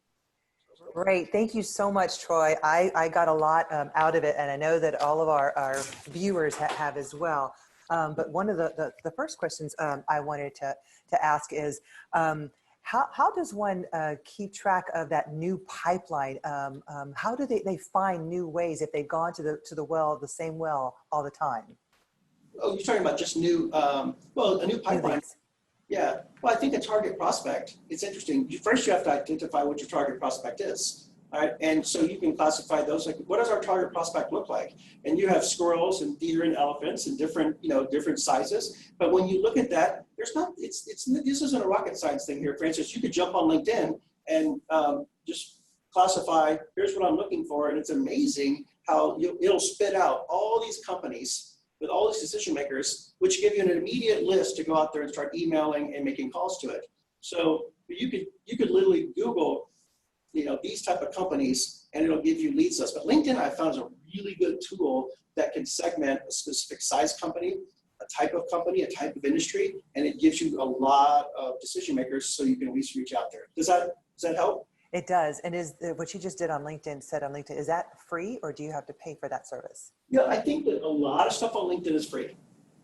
Great. Thank you so much, Troy. I got a lot out of it, and I know that all of our viewers have as well. But one of the first questions I wanted to ask is, how does one keep track of that new pipeline? How do they find new ways if they've gone to the same well all the time? Oh, you're talking about just new, well, a new New pipeline. leads. Yeah, well, I think a target prospect, it's interesting. First, you have to identify what your target prospect is. All right, and so you can classify those, like, what does our target prospect look like? And you have squirrels and deer and elephants and different, different sizes. But when you look at that, there's not, this isn't a rocket science thing here, Francis. You could jump on LinkedIn and just classify, here's what I'm looking for. And it's amazing how it'll spit out all these companies with all these decision makers, which give you an immediate list to go out there and start emailing and making calls to it. So you could literally Google, these type of companies, and it'll give you leads lists. But LinkedIn, I found, is a really good tool that can segment a specific size company, a type of company, a type of industry, and it gives you a lot of decision makers, so you can at least reach out there. Does that help? It does. And is what you just did on LinkedIn, is that free, or do you have to pay for that service? Yeah, I think that a lot of stuff on LinkedIn is free,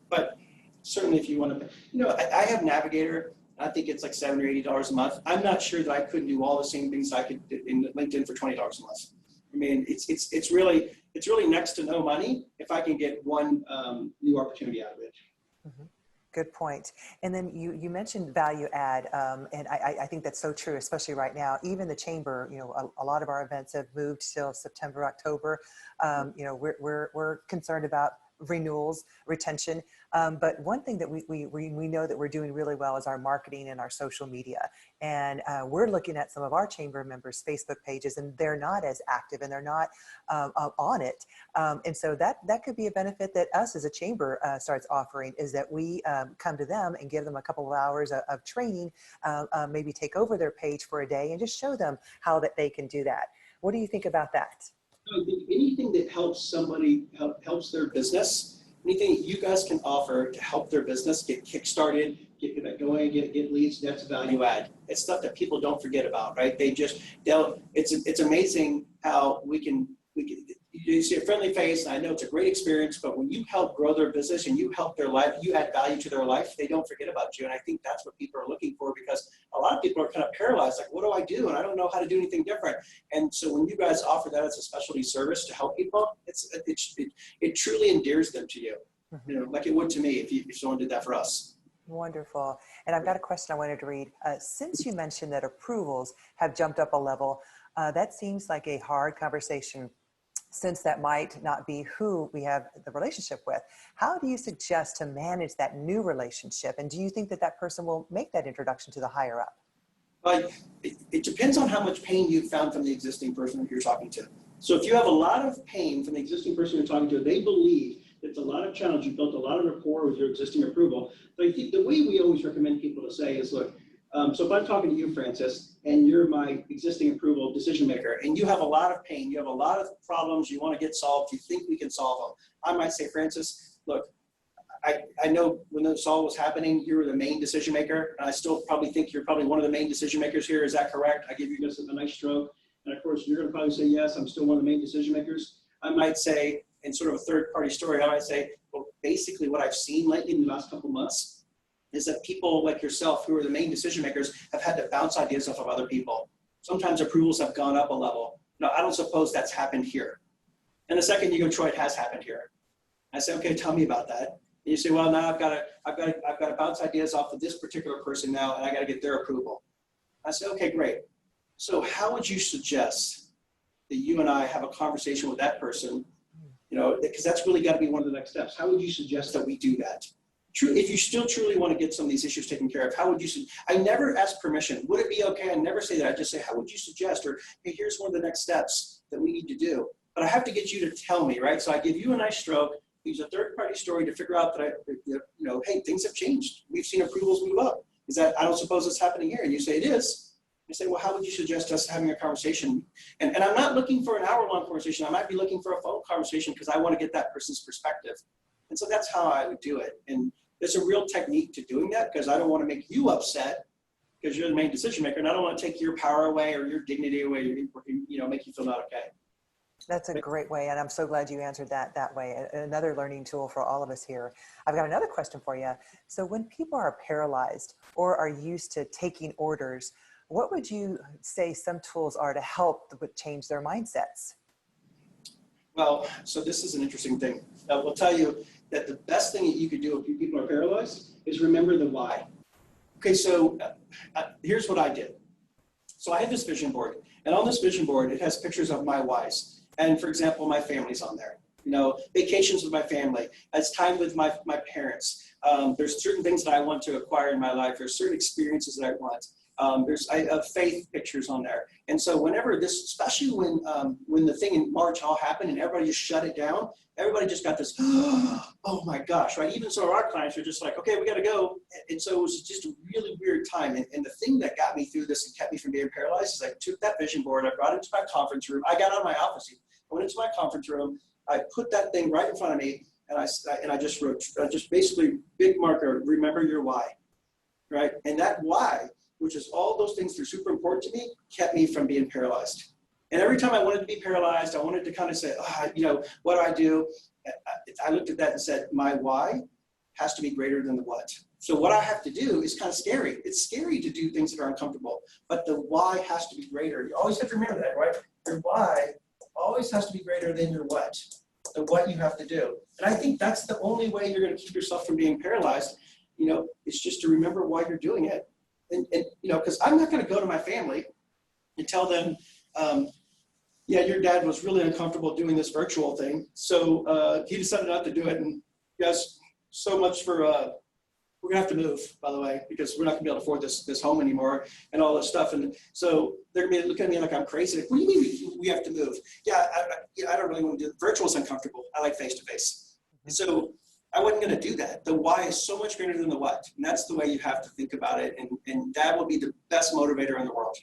but certainly if you want to, I have Navigator. I think it's like $70 or $80 a month. I'm not sure that I couldn't do all the same things I could do in LinkedIn for $20 a month. I mean, it's really next to no money if I can get one new opportunity out of it. Mm-hmm. Good point. And then you mentioned value add, and I think that's so true, especially right now. Even the chamber, a lot of our events have moved till September, October. We're concerned about renewals, retention. But one thing that we know that we're doing really well is our marketing and our social media. And we're looking at some of our chamber members' Facebook pages, and they're not as active and they're not on it. And so that could be a benefit that us as a chamber starts offering, is that we come to them and give them a couple of hours of training, maybe take over their page for a day and just show them how that they can do that. What do you think about that? Anything that helps somebody, helps their business, anything that you guys can offer to help their business get kickstarted, get that going, get leads, that's value add. It's stuff that people don't forget about, right? It's amazing how we can you see a friendly face. I know it's a great experience, but when you help grow their business and you help their life, you add value to their life, they don't forget about you. And I think that's what people are looking for, because a lot of people are kind of paralyzed, like, what do I do? And I don't know how to do anything different. And so when you guys offer that as a specialty service to help people, it truly endears them to you, like it would to me if someone did that for us. Wonderful. And I've got a question I wanted to read. Since you mentioned that approvals have jumped up a level, that seems like a hard conversation, since that might not be who we have the relationship with. How do you suggest to manage that new relationship? And do you think that person will make that introduction to the higher up? But it depends on how much pain you've found from the existing person that you're talking to. So if you have a lot of pain from the existing person you're talking to, they believe it's a lot of challenge, you built a lot of rapport with your existing approval. But I think the way we always recommend people to say is, look, so if I'm talking to you, Francis, and you're my existing approval decision maker, and you have a lot of pain, you have a lot of problems you want to get solved, you think we can solve them, I might say, Francis, look, I know when this all was happening, you were the main decision maker, and I still probably think you're probably one of the main decision makers here. Is that correct? I give you just a nice stroke, and of course, you're going to probably say, yes, I'm still one of the main decision makers. I might say, in sort of a third-party story, I might say, well, basically what I've seen lately in the last couple of months is that people like yourself, who are the main decision makers, have had to bounce ideas off of other people. Sometimes approvals have gone up a level. No, I don't suppose that's happened here. And the second you go, Troy, it has happened here. I say, okay, tell me about that. And you say, well, now I've got to bounce ideas off of this particular person now, and I got to get their approval. I say, okay, great. So how would you suggest that you and I have a conversation with that person? Because that's really got to be one of the next steps. How would you suggest that we do that? If you still truly want to get some of these issues taken care of, how would you? I never ask permission. Would it be okay? I never say that. I just say, how would you suggest? Or, hey, here's one of the next steps that we need to do. But I have to get you to tell me, right? So I give you a nice stroke, use a third-party story to figure out that hey, things have changed. We've seen approvals move up. Is that, I don't suppose it's happening here. And you say it is. I say, well, how would you suggest us having a conversation? And I'm not looking for an hour-long conversation. I might be looking for a phone conversation because I want to get that person's perspective. And so that's how I would do it. And there's a real technique to doing that, because I don't want to make you upset because you're the main decision maker, and I don't want to take your power away or your dignity away, or make you feel not okay. That's a great way, and I'm so glad you answered that way. Another learning tool for all of us here. I've got another question for you. So when people are paralyzed or are used to taking orders, what would you say some tools are to help change their mindsets? Well, so this is an interesting thing. We'll tell you, that the best thing that you could do if people are paralyzed is remember the why. Okay, so here's what I did. So I have this vision board, and on this vision board, it has pictures of my whys. And for example, my family's on there. You know, vacations with my family. It's time with my parents. There's certain things that I want to acquire in my life. There's certain experiences that I want. I have faith pictures on there. And so whenever this, especially when the thing in March all happened and everybody just shut it down, everybody just got this, oh my gosh, right? Even so our clients are just like, okay, we got to go. And so it was just a really weird time. And the thing that got me through this and kept me from being paralyzed is I took that vision board, I brought it to my conference room. I got out of my office, I went into my conference room, I put that thing right in front of me, and I just wrote, just basically big marker, remember your why, right? And that why, which is all those things that are super important to me, kept me from being paralyzed. And every time I wanted to be paralyzed, I wanted to kind of say, you know, what do I do? I looked at that and said, my why has to be greater than the what. So what I have to do is kind of scary. It's scary to do things that are uncomfortable, but the why has to be greater. You always have to remember that, right? Your why always has to be greater than your what, the what you have to do. And I think that's the only way you're going to keep yourself from being paralyzed. You know, it's just to remember why you're doing it. And you know, because I'm not going to go to my family and tell them, yeah, your dad was really uncomfortable doing this virtual thing, so he decided not to do it. And yes, so much for, we're gonna have to move, by the way, because we're not gonna be able to afford this home anymore and all this stuff. And so they're gonna be looking at me like I'm crazy. Like, what do you mean we have to move? Yeah, I don't really want to do it. Virtual is uncomfortable. I like face-to-face. So I wasn't going to do that. The why is so much greater than the what. And that's the way you have to think about it. And that will be the best motivator in the world.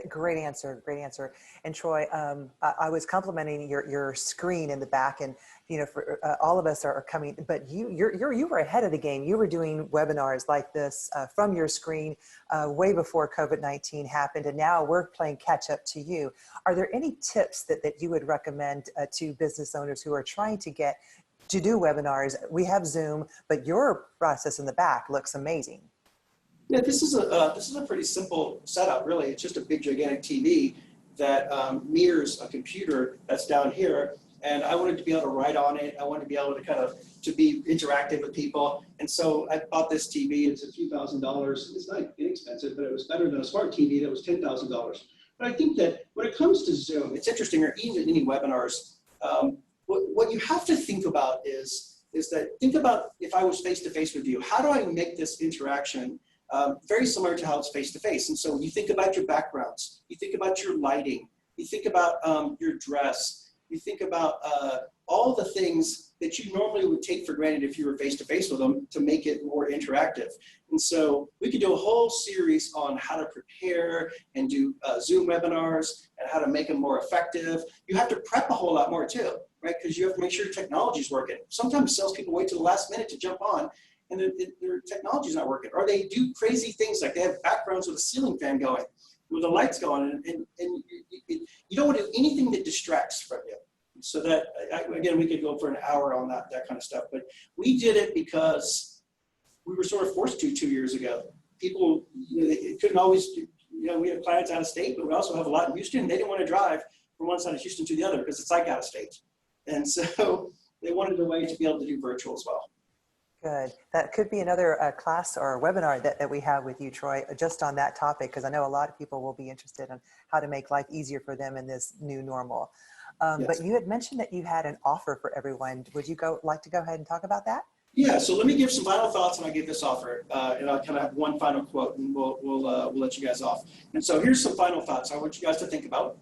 Great answer. Great answer. And Troy, I was complimenting your screen in the back, and you know, for all of us are coming, but you were ahead of the game. You were doing webinars like this from your screen way before COVID-19 happened, and now we're playing catch up to you. Are there any tips that you would recommend to business owners who are trying to get to do webinars? We have Zoom, but your process in the back looks amazing. Yeah, this is a pretty simple setup, really. It's just a big, gigantic TV that mirrors a computer that's down here. And I wanted to be able to write on it. I wanted to be able to to be interactive with people. And so I bought this TV. It's a few $1,000s. It's not inexpensive, but it was better than a smart TV that was $10,000. But I think that when it comes to Zoom, it's interesting, or even any webinars, what you have to think about is that, think about if I was face-to-face with you, how do I make this interaction very similar to how it's face-to-face? And so you think about your backgrounds, you think about your lighting, you think about your dress, you think about all the things that you normally would take for granted if you were face-to-face with them to make it more interactive. And so we could do a whole series on how to prepare and do Zoom webinars and how to make them more effective. You have to prep a whole lot more too, right? Because you have to make sure your technology is working. Sometimes salespeople wait till the last minute to jump on, and their technology's not working. Or they do crazy things like they have backgrounds with a ceiling fan going, with the lights going, and you don't want to do anything that distracts from you. So that, again, we could go for an hour on that kind of stuff. But we did it because we were sort of forced to 2 years ago. People, couldn't always, we have clients out of state, but we also have a lot in Houston. They didn't want to drive from one side of Houston to the other because it's like out of state. And so they wanted a way to be able to do virtual as well. Good. That could be another class or webinar that we have with you, Troy, just on that topic, because I know a lot of people will be interested in how to make life easier for them in this new normal. Yes. But you had mentioned that you had an offer for everyone. Would you like to go ahead and talk about that? Yeah, so let me give some final thoughts and I'll give this offer. And I'll kind of have one final quote and we'll let you guys off. And so here's some final thoughts I want you guys to think about.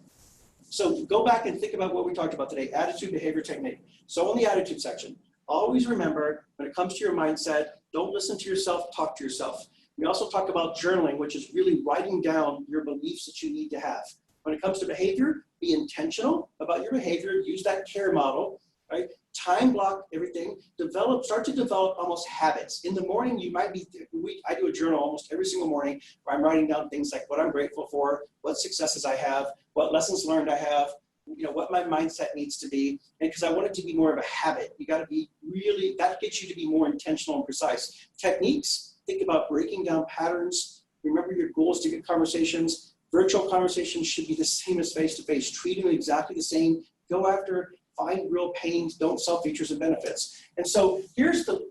So go back and think about what we talked about today, attitude, behavior, technique. So on the attitude section, always remember, when it comes to your mindset, don't listen to yourself, talk to yourself. We also talk about journaling, which is really writing down your beliefs that you need to have. When it comes to behavior, be intentional about your behavior, use that KARE model, right? Time block everything, start to develop almost habits. In the morning, you might be, I do a journal almost every single morning where I'm writing down things like what I'm grateful for, what successes I have, what lessons learned I have, what my mindset needs to be. And because I want it to be more of a habit, you got to be really, that gets you to be more intentional and precise. Techniques, think about breaking down patterns. Remember your goals to get conversations. Virtual conversations should be the same as face-to-face. Treat them exactly the same. Go after find real pains, don't sell features and benefits. And so here's the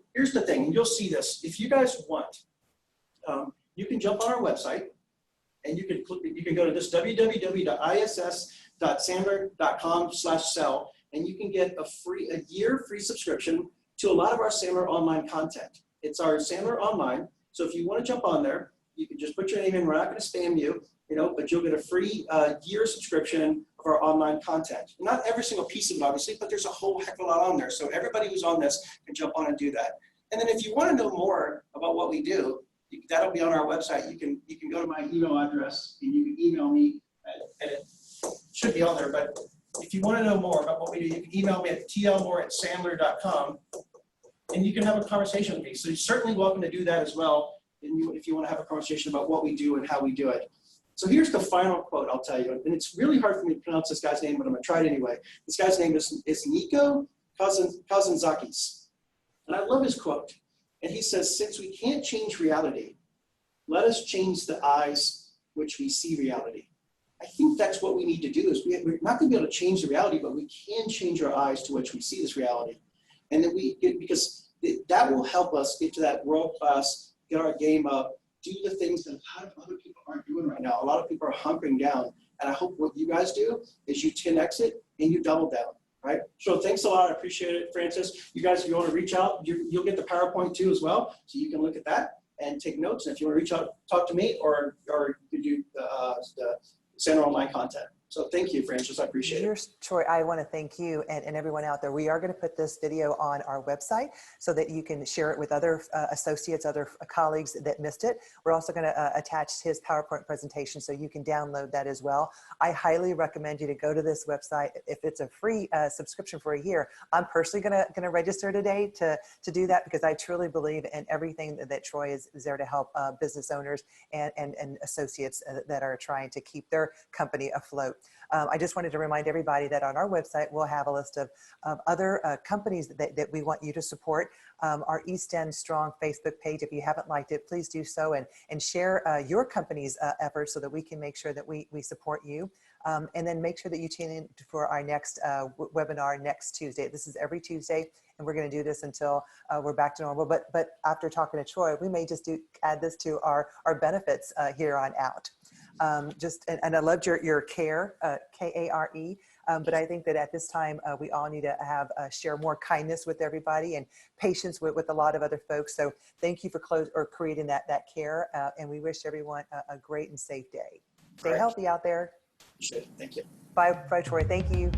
thing, and you'll see this. If you guys want, you can jump on our website and you can go to this www.iss.sandler.com/sell, and you can get a year free subscription to a lot of our Sandler online content. It's our Sandler Online. So if you want to jump on there, you can just put your name in. We're not going to spam you, but you'll get a free year subscription of our online content. Not every single piece of it, obviously, but there's a whole heck of a lot on there. So everybody who's on this can jump on and do that. And then if you want to know more about what we do, that'll be on our website. You can go to my email address and you can email me, and it should be on there. But if you want to know more about what we do, you can email me at telmore@sandler.com. And you can have a conversation with me. So you're certainly welcome to do that as well, if you want to have a conversation about what we do and how we do it. So here's the final quote I'll tell you. And it's really hard for me to pronounce this guy's name, but I'm going to try it anyway. This guy's name is Nico Kazantzakis. And I love his quote. And he says, "Since we can't change reality, let us change the eyes which we see reality." I think that's what we need to do. Is we're not going to be able to change the reality, but we can change our eyes to which we see this reality. And then because that will help us get to that world class, get our game up, do the things that a lot of other people aren't doing right now. A lot of people are hunkering down. And I hope what you guys do is you 10X it and you double down, right? So thanks a lot. I appreciate it, Francis. You guys, if you want to reach out, you'll get the PowerPoint too as well. So you can look at that and take notes. And if you want to reach out, talk to me, or you do the Sandler Online content. So thank you, Francis. I appreciate it. Troy, I want to thank you and everyone out there. We are going to put this video on our website so that you can share it with other associates, other colleagues that missed it. We're also going to attach his PowerPoint presentation so you can download that as well. I highly recommend you to go to this website. If it's a free subscription for a year, I'm personally going to register today to do that, because I truly believe in everything that Troy is there to help business owners and associates that are trying to keep their company afloat. I just wanted to remind everybody that on our website, we'll have a list of other companies that we want you to support. Our East End Strong Facebook page, if you haven't liked it, please do so and share your company's efforts so that we can make sure that we support you. And then make sure that you tune in for our next webinar next Tuesday. This is every Tuesday, and we're going to do this until we're back to normal. But after talking to Troy, we may just add this to our benefits here on out. And I loved your KARE, K-A-R-E. But I think that at this time, we all need to share more kindness with everybody and patience with a lot of other folks. So thank you for creating that KARE, and we wish everyone a great and safe day. Stay healthy out there. Thank you. Bye, Troy. Thank you.